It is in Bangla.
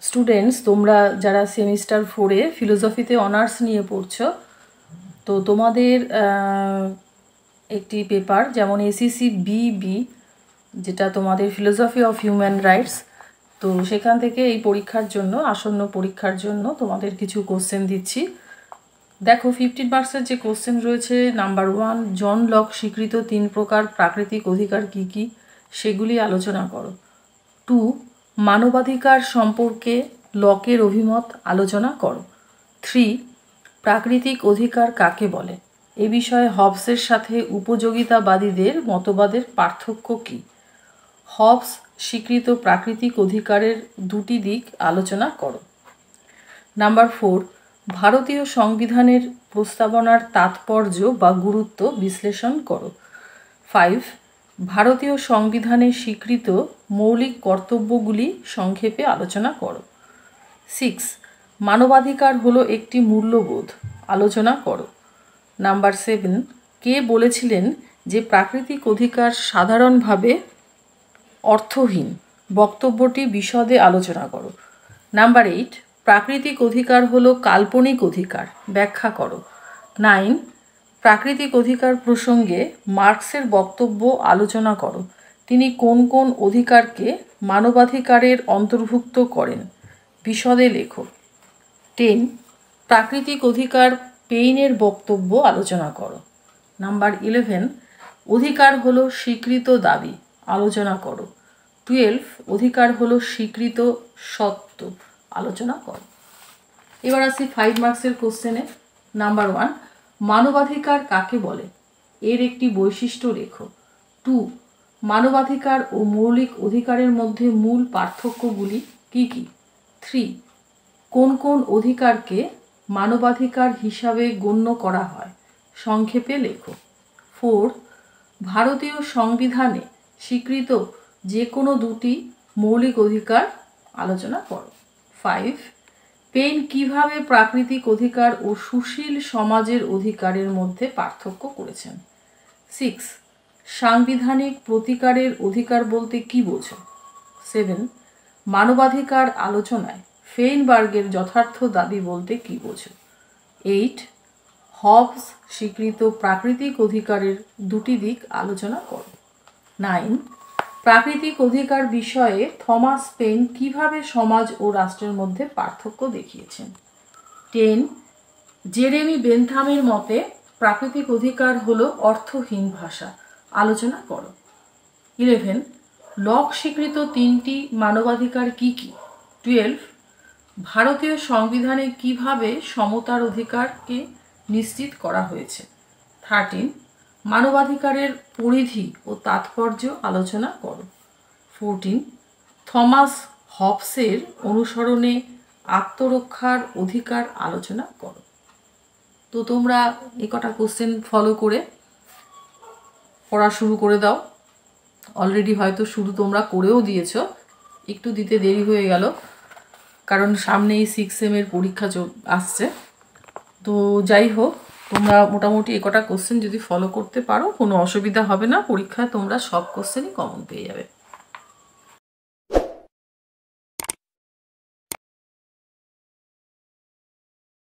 স্টুডেন্টস, তোমরা যারা সেমিস্টার 4-এ ফিলোসফিতে অনার্স নিয়ে পড়ছো, তো তোমাদের একটি পেপার যেমন এসিসি বিবি, যেটা তোমাদের ফিলোসফি অফ হিউম্যান রাইটস, তো সেখান থেকে এই পরীক্ষার জন্য, আসন্ন পরীক্ষার জন্য তোমাদের কিছু কোশ্চেন দিচ্ছি। দেখো, 15 মার্কসের যে কোশ্চেন রয়েছে, নাম্বার 1, জন লক স্বীকৃত 3 প্রকার প্রাকৃতিক অধিকার কী কী, সেগুলি আলোচনা করো। 2, মানবাধিকার সম্পর্কে লকের অভিমত আলোচনা করো। 3, প্রাকৃতিক অধিকার কাকে বলে, এ বিষয়ে হবসের সাথে উপযোগিতাবাদীদের মতবাদের পার্থক্য কী। হবস স্বীকৃত প্রাকৃতিক অধিকারের দুটি দিক আলোচনা করো। নাম্বার 4, ভারতীয় সংবিধানের প্রস্তাবনার তাৎপর্য বা গুরুত্ব বিশ্লেষণ করো। 5, ভারতীয় সংবিধানে স্বীকৃত মৌলিক কর্তব্যগুলি সংক্ষেপে আলোচনা করো। 6, মানবাধিকার হলো একটি মূল্যবোধ, আলোচনা করো। নাম্বার 7, কে বলেছিলেন যে প্রাকৃতিক অধিকার সাধারণভাবে অর্থহীন, বক্তব্যটি বিশদে আলোচনা করো। নাম্বার 8, প্রাকৃতিক অধিকার হলো কাল্পনিক অধিকার, ব্যাখ্যা করো। 9, প্রাকৃতিক অধিকার প্রসঙ্গে মার্কসের বক্তব্য আলোচনা করো। তিনি কোন কোন অধিকারকে মানবাধিকারের অন্তর্ভুক্ত করেন, বিশদে লেখো। 10, প্রাকৃতিক অধিকার পেইনের বক্তব্য আলোচনা করো। নাম্বার 11, অধিকার হলো স্বীকৃত দাবি, আলোচনা করো। 12, অধিকার হলো স্বীকৃত সত্য, আলোচনা করো। এবার আসি 5 মার্কসের কোশ্চেনে। নাম্বার 1, মানবাধিকার কাকে বলে, এর একটি বৈশিষ্ট্য লেখো। 2, মানবাধিকার ও মৌলিক অধিকারের মধ্যে মূল পার্থক্যগুলি কী কী। 3, কোন কোন অধিকারকে মানবাধিকার হিসাবে গণ্য করা হয়, সংক্ষেপে লেখো। 4, ভারতীয় সংবিধানে স্বীকৃত যে কোনো দুটি মৌলিক অধিকার আলোচনা করো। 5, পেইন কিভাবে প্রাকৃতিক অধিকার ও সুশীল সমাজের অধিকারের মধ্যে পার্থক্য করেছেন। 6, সাংবিধানিক প্রতিকারের অধিকার বলতে কী বোঝো। 7, মানবাধিকার আলোচনায় ফেইনবার্গের যথার্থ দাবি বলতে কী বোঝো। 8, হবস স্বীকৃত প্রাকৃতিক অধিকারের দুটি দিক আলোচনা করো। 9, প্রাকৃতিক অধিকার বিষয়ে থমাস পেইন কিভাবে সমাজ ও রাষ্ট্রের মধ্যে পার্থক্য দেখিয়েছেন। 10, জেরেমি বেনথামের মতে প্রাকৃতিক অধিকার হলো অর্থহীন ভাষা, আলোচনা করো। 11, লক স্বীকৃত 3টি মানবাধিকার কী কী। 12, ভারতীয় সংবিধানে কিভাবে সমতার অধিকারকে নিশ্চিত করা হয়েছে। 13, মানবাধিকারের পরিধি ও তাৎপর্য আলোচনা করো। 14, থমাস হবসের অনুসরণে আত্মরক্ষার অধিকার আলোচনা করো। তো তোমরা এই কটা কোশ্চেন ফলো করে পড়া শুরু করে দাও। অলরেডি হয়তো শুরু তোমরা করেও দিয়েছ, একটু দিতে দেরি হয়ে গেল কারণ সামনেই 6 সেমের পরীক্ষা আসছে। তো যাই হোক, তোমরা মোটামুটি এই কটা কোশ্চেন যদি ফলো করতে পারো কোনো অসুবিধা হবে না, পরীক্ষায় তোমরা সব কোশ্চেনই কমন পেয়ে যাবে।